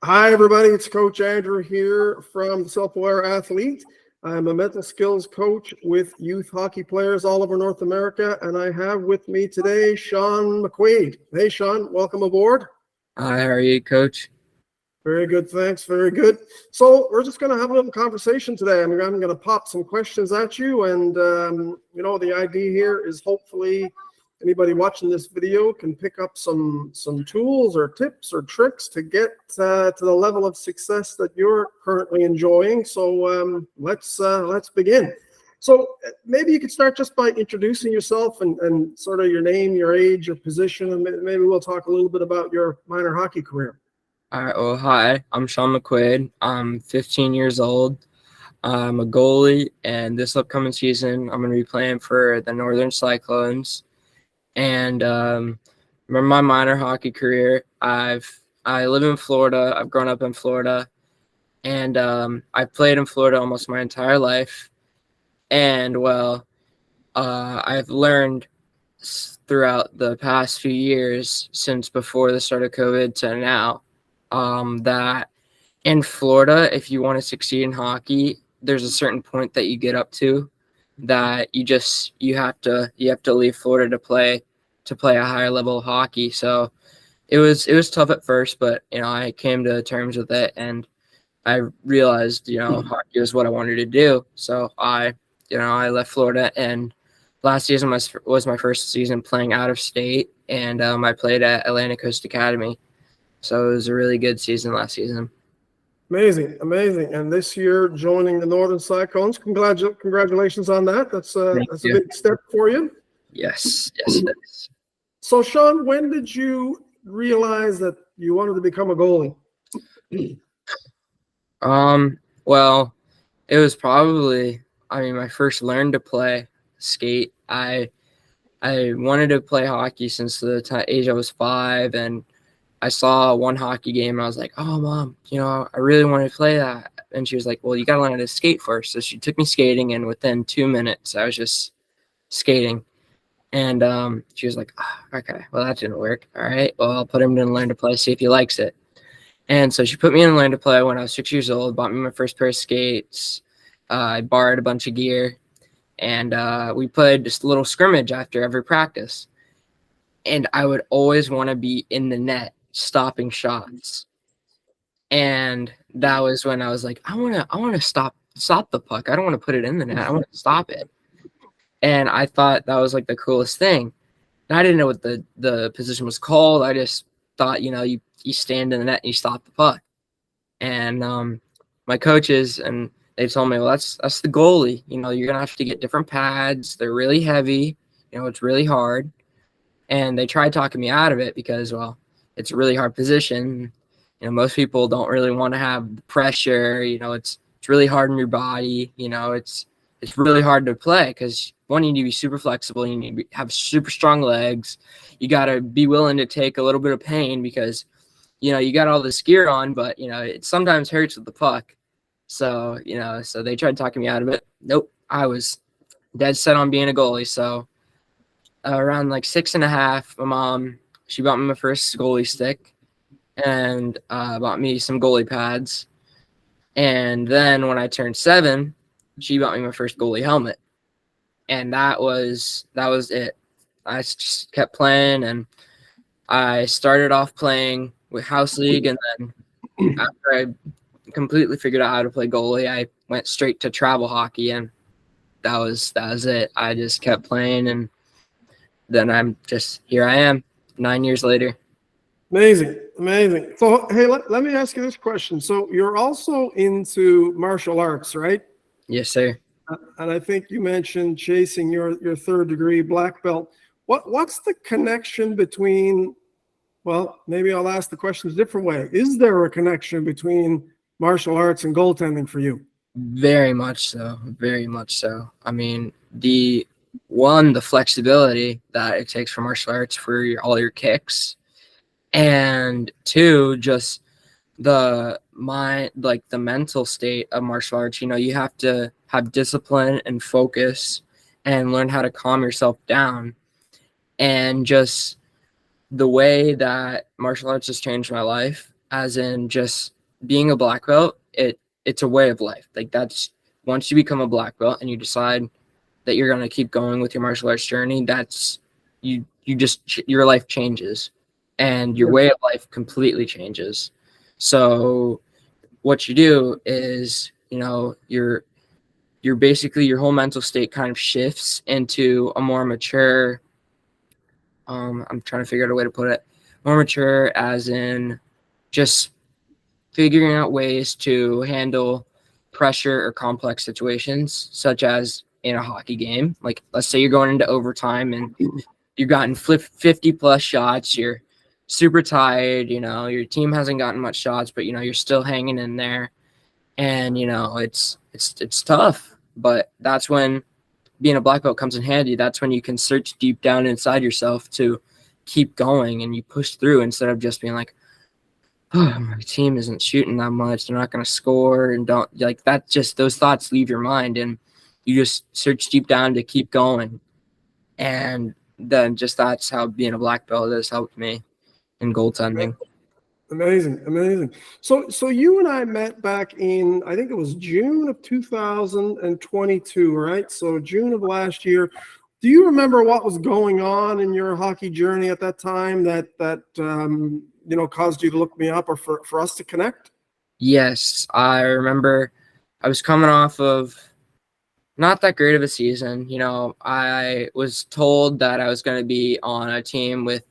Hi, everybody. It's Coach Andrew here from the Self-Aware Athlete. I'm a mental skills coach with youth hockey players all over North America, and I have with me today Sean McQuaid. Hey, Sean, welcome aboard. Hi, how are you, Coach? Very good, thanks. Very good. So we're just going to have a little conversation today. I'm going to pop some questions at you, and the idea here is hopefully anybody watching this video can pick up some tools or tips or tricks to get to the level of success that you're currently enjoying. So let's begin. So maybe you could start just by introducing yourself and sort of your name, your age, your position, and maybe we'll talk a little bit about your minor hockey career. All right, well, hi, I'm Sean McQuaid. I'm 15 years old. I'm a goalie, and this upcoming season, I'm going to be playing for the Northern Cyclones. And remember my minor hockey career, I live in Florida. I've grown up in Florida, and I've played in Florida almost my entire life. And, I've learned throughout the past few years, since before the start of COVID to now, that in Florida, if you want to succeed in hockey, there's a certain point that you get up to that you have to leave Florida to play a higher level of hockey. So it was tough at first, but I came to terms with it, and I realized hockey was what I wanted to do. So I left Florida, and last season was my first season playing out of state, and I played at Atlantic Coast Academy. So it was a really good season last season. Amazing. And this year joining the Northern Cyclones, congratulations on that. That's a big step for you. Yes, it is. So Sean, when did you realize that you wanted to become a goalie? Well, it was probably, I first learned to play skate. I wanted to play hockey since the age I was 5, and I saw one hockey game and I was like, "Oh, Mom, I really want to play that." And she was like, "Well, you got to learn how to skate first." So she took me skating, and within 2 minutes, I was just skating. And she was like, "Oh, okay, well, that didn't work. All right, well, I'll put him in and learn to play, see if he likes it." And so she put me in and learn to play when I was 6 years old, bought me my first pair of skates. I borrowed a bunch of gear, and we played just a little scrimmage after every practice. And I would always want to be in the net stopping shots. And that was when I was like, I want to stop the puck. I don't want to put it in the net. I want to stop it. And I thought that was like the coolest thing. And I didn't know what the position was called. I just thought, you stand in the net and you stop the puck. And my coaches, and they told me, well, that's the goalie. You're gonna have to get different pads. They're really heavy. It's really hard. And they tried talking me out of it because, well, it's a really hard position. Most people don't really want to have the pressure. It's really hard on your body. It's really hard to play because, one, you need to be super flexible. You need to have super strong legs. You got to be willing to take a little bit of pain because, you got all this gear on, but, it sometimes hurts with the puck. So, so they tried talking me out of it. Nope. I was dead set on being a goalie. So around like 6.5, my mom, she bought me my first goalie stick and bought me some goalie pads. And then when I turned 7, she bought me my first goalie helmet. And that was it. I just kept playing, and I started off playing with house league, and then after I completely figured out how to play goalie, I went straight to travel hockey, and that was it. I just kept playing, and then here I am 9 years later. Amazing. So, hey, let me ask you this question. So you're also into martial arts, right? Yes, sir. And I think you mentioned chasing your 3rd degree black belt. What's the connection between, well, maybe I'll ask the question a different way. Is there a connection between martial arts and goaltending for you? Very much so. Very much so. The flexibility that it takes for martial arts for all your kicks, and 2, just the mental state of martial arts. You have to have discipline and focus and learn how to calm yourself down. And just the way that martial arts has changed my life as in just being a black belt. It's a way of life. Like that's once you become a black belt and you decide that you're going to keep going with your martial arts journey, that's you just your life changes and your way of life completely changes. So what you do is, you're basically your whole mental state kind of shifts into a more mature, I'm trying to figure out a way to put it, more mature as in just figuring out ways to handle pressure or complex situations, such as in a hockey game. Like, let's say you're going into overtime and you've gotten 50 plus shots, you're super tired, your team hasn't gotten much shots, but you're still hanging in there. And it's tough, but that's when being a black belt comes in handy. That's when you can search deep down inside yourself to keep going and you push through instead of just being like, oh, my team isn't shooting that much, they're not going to score, and don't like that. Just those thoughts leave your mind and you just search deep down to keep going. And then just that's how being a black belt has helped me in goaltending. Amazing. So you and I met back in, I think it was June of 2022, right? So June of last year. Do you remember what was going on in your hockey journey at that time that caused you to look me up or for us to connect? Yes, I remember I was coming off of not that great of a season. I was told that I was going to be on a team with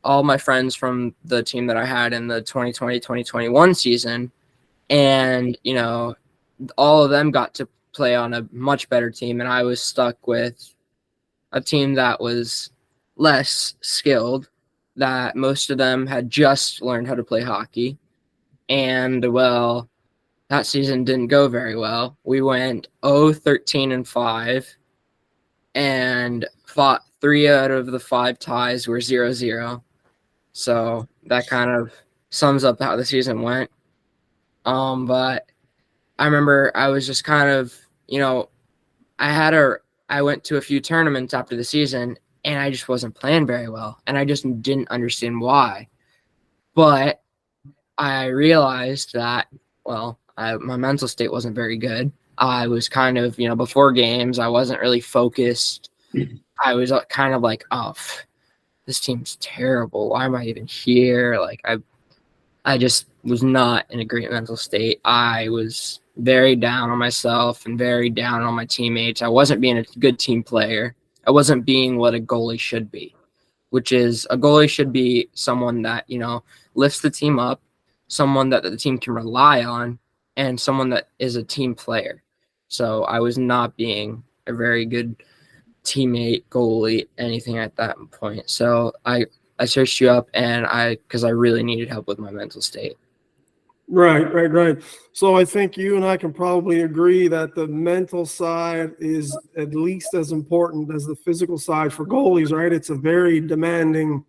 all my friends from the team that I had in the 2020-2021 season. And, all of them got to play on a much better team. And I was stuck with a team that was less skilled, that most of them had just learned how to play hockey. And, well, that season didn't go very well. We went 0-13-5 and fought 3 out of the 5 ties were 0-0. So that kind of sums up how the season went. But I remember I was just kind of, I went to a few tournaments after the season and I just wasn't playing very well. And I just didn't understand why. But I realized that, my mental state wasn't very good. I was kind of, before games, I wasn't really focused. I was kind of like, oh, this team's terrible. Why am I even here? Like, I just was not in a great mental state. I was very down on myself and very down on my teammates. I wasn't being a good team player. I wasn't being what a goalie should be, which is a goalie should be someone that, lifts the team up, someone that the team can rely on, and someone that is a team player. So I was not being a very good teammate, goalie, anything at that point. So I searched you up because I really needed help with my mental state. Right. So I think you and I can probably agree that the mental side is at least as important as the physical side for goalies, right? It's a very demanding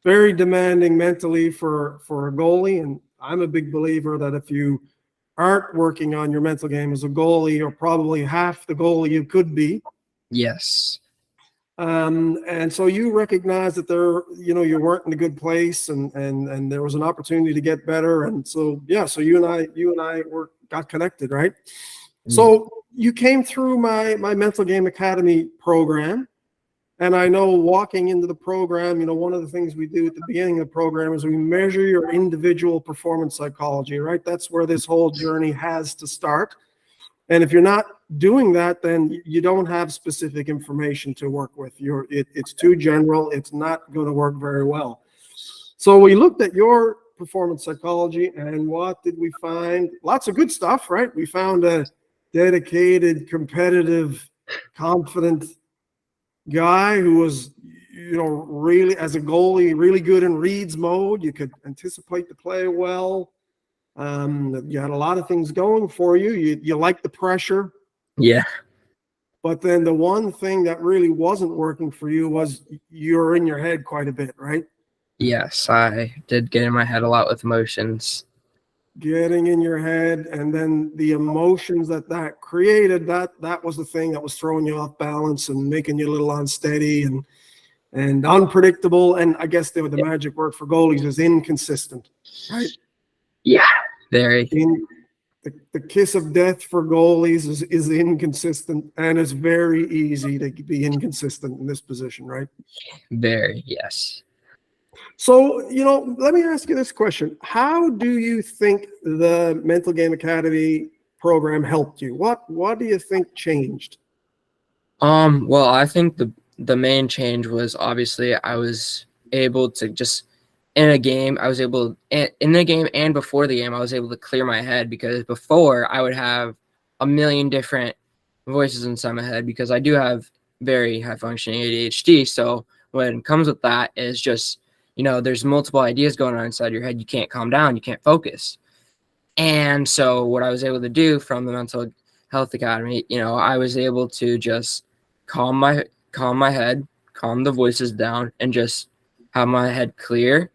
mentally for a goalie. And I'm a big believer that if you aren't working on your mental game as a goalie, you're probably half the goalie you could be. Yes. And so you recognize that you weren't in a good place and there was an opportunity to get better. And so, so you and I got connected, right? Mm-hmm. So you came through my Mental Game Academy program. And I know walking into the program, one of the things we do at the beginning of the program is we measure your individual performance psychology, right? That's where this whole journey has to start. And if you're not doing that, then you don't have specific information to work with. It's too general. It's not going to work very well. So we looked at your performance psychology, and what did we find? Lots of good stuff, right? We found a dedicated, competitive, confident guy who was, really, as a goalie, really good in reads mode. You could anticipate the play well. You had a lot of things going for you. You liked the pressure. Yeah. But then the one thing that really wasn't working for you was you're in your head quite a bit, right? Yes, I did get in my head a lot with emotions. Getting in your head, and then the emotions that created, that was the thing that was throwing you off balance and making you a little unsteady and unpredictable. And I guess the magic word for goalies is inconsistent, right? Yeah, very. The kiss of death for goalies is inconsistent, and it's very easy to be inconsistent in this position, right? Very, yes. So, let me ask you this question. How do you think the Mental Game Academy program helped you? What do you think changed? Well, I think the main change was obviously I was able to just in the game and before the game I was able to clear my head, because before I would have a million different voices inside my head because I do have very high functioning ADHD. So what comes with that is just, there's multiple ideas going on inside your head. You can't calm down, you can't focus. And so what I was able to do from the Mental Health Academy, I was able to just calm my head, calm the voices down, and just have my head clear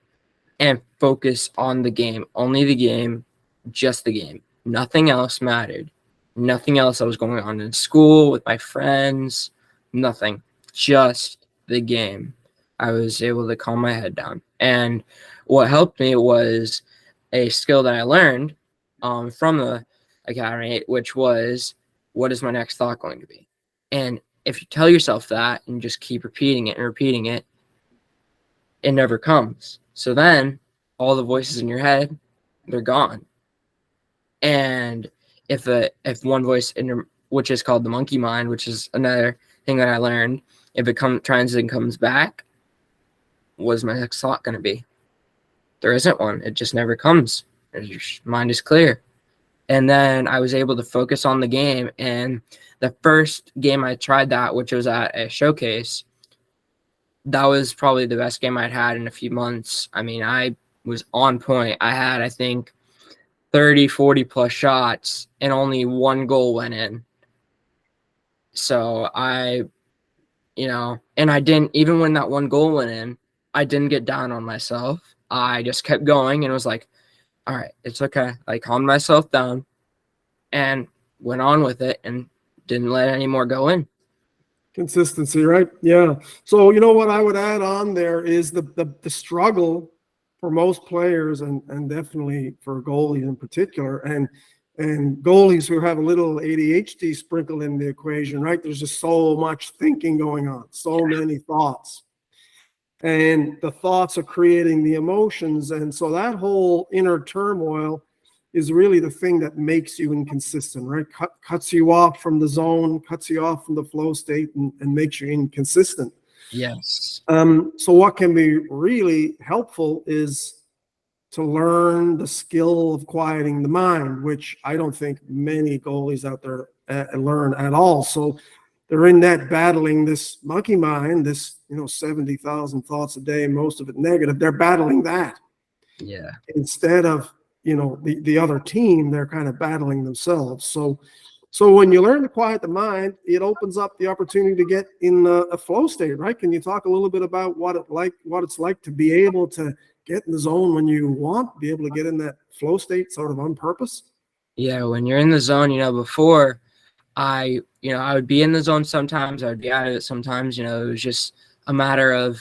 and focus on the game. Only the game, just the game. Nothing else mattered. Nothing else that was going on in school, with my friends, nothing. Just the game. I was able to calm my head down. And what helped me was a skill that I learned from the academy, which was, what is my next thought going to be? And if you tell yourself that and just keep repeating it and repeating it, it never comes. So then all the voices in your head, they're gone. And if one voice which is called the monkey mind, which is another thing that I learned, if it tries and comes back, what is my next thought going to be? There isn't one. It just never comes. Your mind is clear. And then I was able to focus on the game. And the first game I tried that, which was at a showcase, that was probably the best game I'd had in a few months. I mean, I was on point. I had, I think, 30, 40 plus shots, and only one goal went in. So and I didn't, even when that one goal went in, I didn't get down on myself. I just kept going and was like, all right, it's okay. I calmed myself down and went on with it and didn't let any more go in. Consistency, right? Yeah. So, what I would add on there is the struggle for most players and definitely for goalies in particular, and goalies who have a little ADHD sprinkled in the equation, right? There's just so much thinking going on, so many thoughts. And the thoughts are creating the emotions. And so that whole inner turmoil is really the thing that makes you inconsistent, right? Cuts you off from the zone, cuts you off from the flow state, and makes you inconsistent. Yes. So what can be really helpful is to learn the skill of quieting the mind, which I don't think many goalies out there learn at all. So they're in that battling this monkey mind, this 70,000 thoughts a day, most of it negative. They're battling that. Yeah. Instead of the other team, they're kind of battling themselves. So when you learn to quiet the mind, it opens up the opportunity to get in a flow state, right? Can you talk a little bit about what it's like to be able to get in the zone when you want, be able to get in that flow state sort of on purpose? Yeah, when you're in the zone, before I would be in the zone sometimes, I would be out of it sometimes. It was just a matter of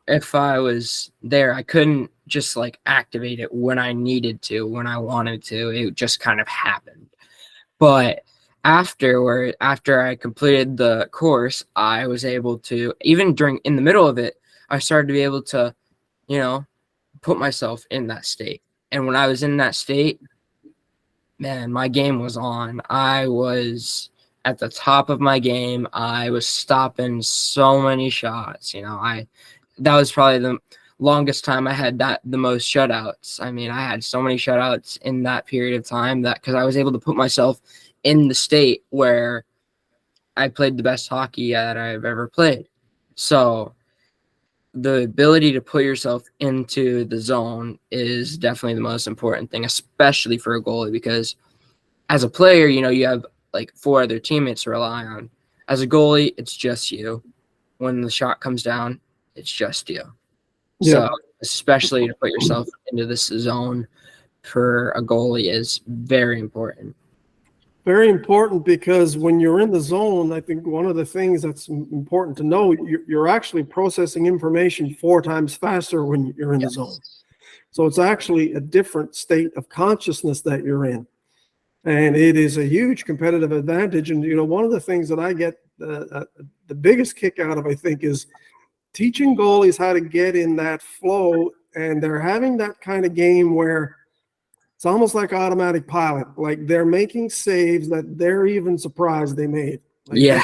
if I was there, I couldn't just activate it when I needed to, when I wanted to. It just kind of happened. But after I completed the course, I was able to, even in the middle of it, I started to be able to, put myself in that state. And when I was in that state, man, my game was on. I was at the top of my game. I was stopping so many shots. That was probably the longest time I had the most shutouts. I mean, I had so many shutouts in that period of time because I was able to put myself in the state where I played the best hockey that I've ever played. So the ability to put yourself into the zone is definitely the most important thing, especially for a goalie, because as a player, you have 4 other teammates to rely on. As a goalie, it's just you. When the shot comes down, it's just you. Yeah. So especially to put yourself into this zone for a goalie is very important. Very important, because when you're in the zone, I think one of the things that's important to know, you're actually processing information 4 times faster when you're in the zone. So it's actually a different state of consciousness that you're in. And it is a huge competitive advantage. And, one of the things that I get the biggest kick out of, I think, is teaching goalies how to get in that flow. And they're having that kind of game where it's almost like automatic pilot. Like they're making saves that they're even surprised they made. Like Yeah.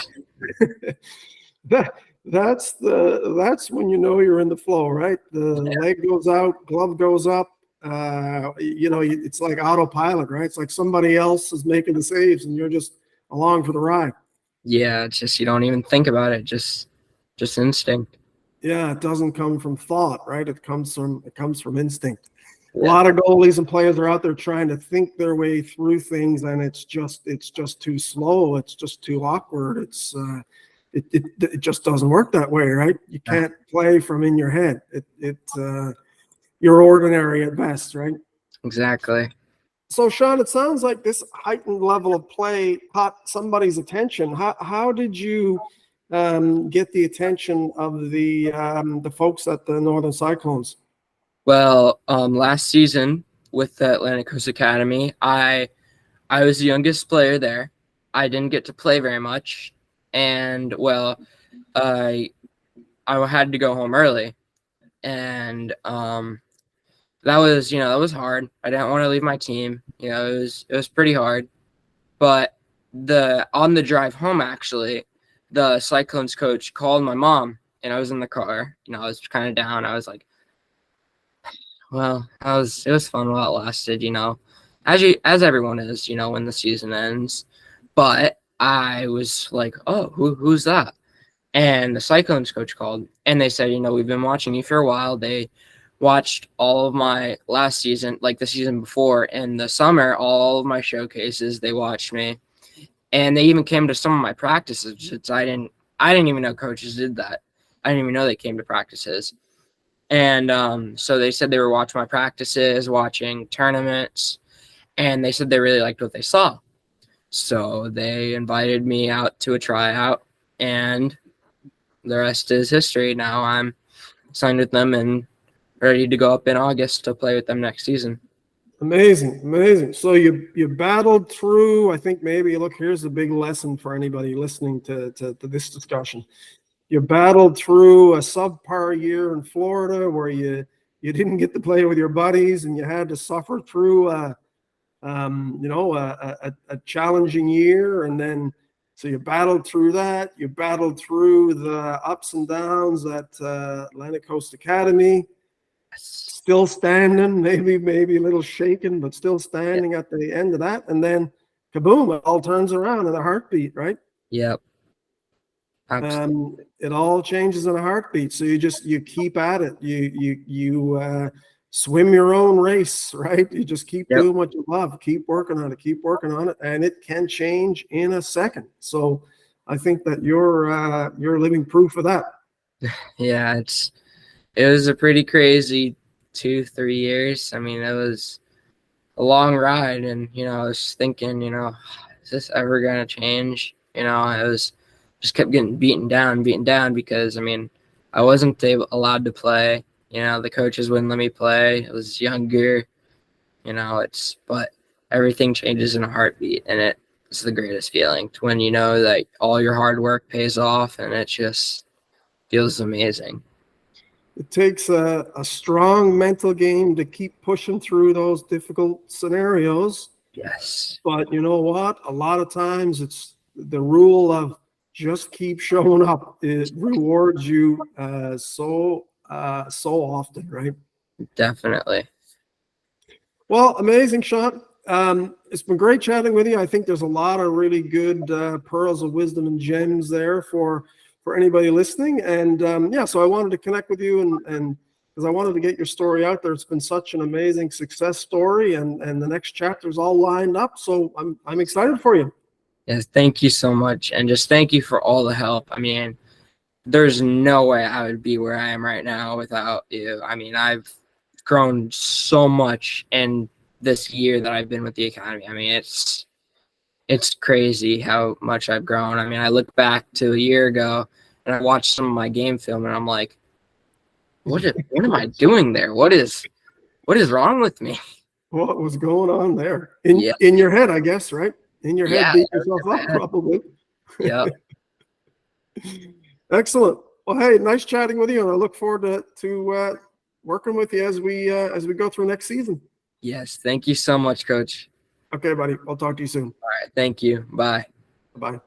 That's when you're in the flow, right? The leg goes out, glove goes up. It's like autopilot, right? It's like somebody else is making the saves and you're just along for the ride. Yeah, it's just you don't even think about it, just instinct. Yeah, it doesn't come from thought, right? It comes from instinct. Yeah. A lot of goalies and players are out there trying to think their way through things, and it's just too slow. It's just too awkward. It just doesn't work that way, right? You can't play from in your head. You're ordinary at best, right? Exactly. So, Sean, it sounds like this heightened level of play caught somebody's attention. How did you get the attention of the folks at the Northern Cyclones? Well, last season with the Atlantic Coast Academy, I was the youngest player there. I didn't get to play very much, and I had to go home early, and that was hard. I didn't want to leave my team. It was pretty hard. But on the drive home, actually, the Cyclones coach called my mom, and I was in the car. I was kind of down. I was like, well, it was fun while it lasted, as everyone is, when the season ends. But I was like, oh, who's that? And the Cyclones coach called, and they said, we've been watching you for a while. They watched all of my last season, like the season before, in the summer, all of my showcases. They watched me, and they even came to some of my practices. I didn't even know coaches did that. I didn't even know they came to practices. And so they said they were watching my practices, watching tournaments, and they said they really liked what they saw. So they invited me out to a tryout, and the rest is history. Now I'm signed with them and ready to go up in August to play with them next season. Amazing. So you battled through. I think maybe here's a big lesson for anybody listening to this discussion. You battled through a subpar year in Florida where you didn't get to play with your buddies, and you had to suffer through a challenging year, and then so you battled through that. You battled through the ups and downs at Atlantic Coast Academy. Still standing, maybe a little shaken, but still standing at the end of that, and then kaboom! It all turns around in a heartbeat, right? Yep. It all changes in a heartbeat. So you keep at it. You swim your own race, right? You just keep doing what you love. Keep working on it, and it can change in a second. So I think that you're living proof of that. Yeah, it was a pretty crazy 2-3 years. I mean, it was a long ride, and I was thinking, is this ever gonna change? I was just kept getting beaten down because I wasn't allowed to play. The coaches wouldn't let me play. I was younger. But everything changes in a heartbeat, and it's the greatest feeling when that all your hard work pays off, and it just feels amazing. It takes a strong mental game to keep pushing through those difficult scenarios. Yes. But you know what? A lot of times it's the rule of just keep showing up. It rewards you so often, right? Definitely. Well, amazing, Sean. It's been great chatting with you. I think there's a lot of really good pearls of wisdom and gems there for anybody listening. And so I wanted to connect with you and because I wanted to get your story out there. It's been such an amazing success story, and the next chapter is all lined up. So I'm excited for you. Yes, thank you so much, and just thank you for all the help. There's no way I would be where I am right now without you. I've grown so much in this year that I've been with the academy. It's crazy how much I've grown. I look back to a year ago and I watched some of my game film, and I'm like, what am I doing there? What is what is wrong with me? What was going on there? Yeah. In your head, I guess, right? In your head, Yeah, beat yourself up, probably. Yeah. Excellent. Well, hey, nice chatting with you, and I look forward to working with you as we go through next season. Yes. Thank you so much, Coach. Okay, buddy. I'll talk to you soon. All right. Thank you. Bye. Bye.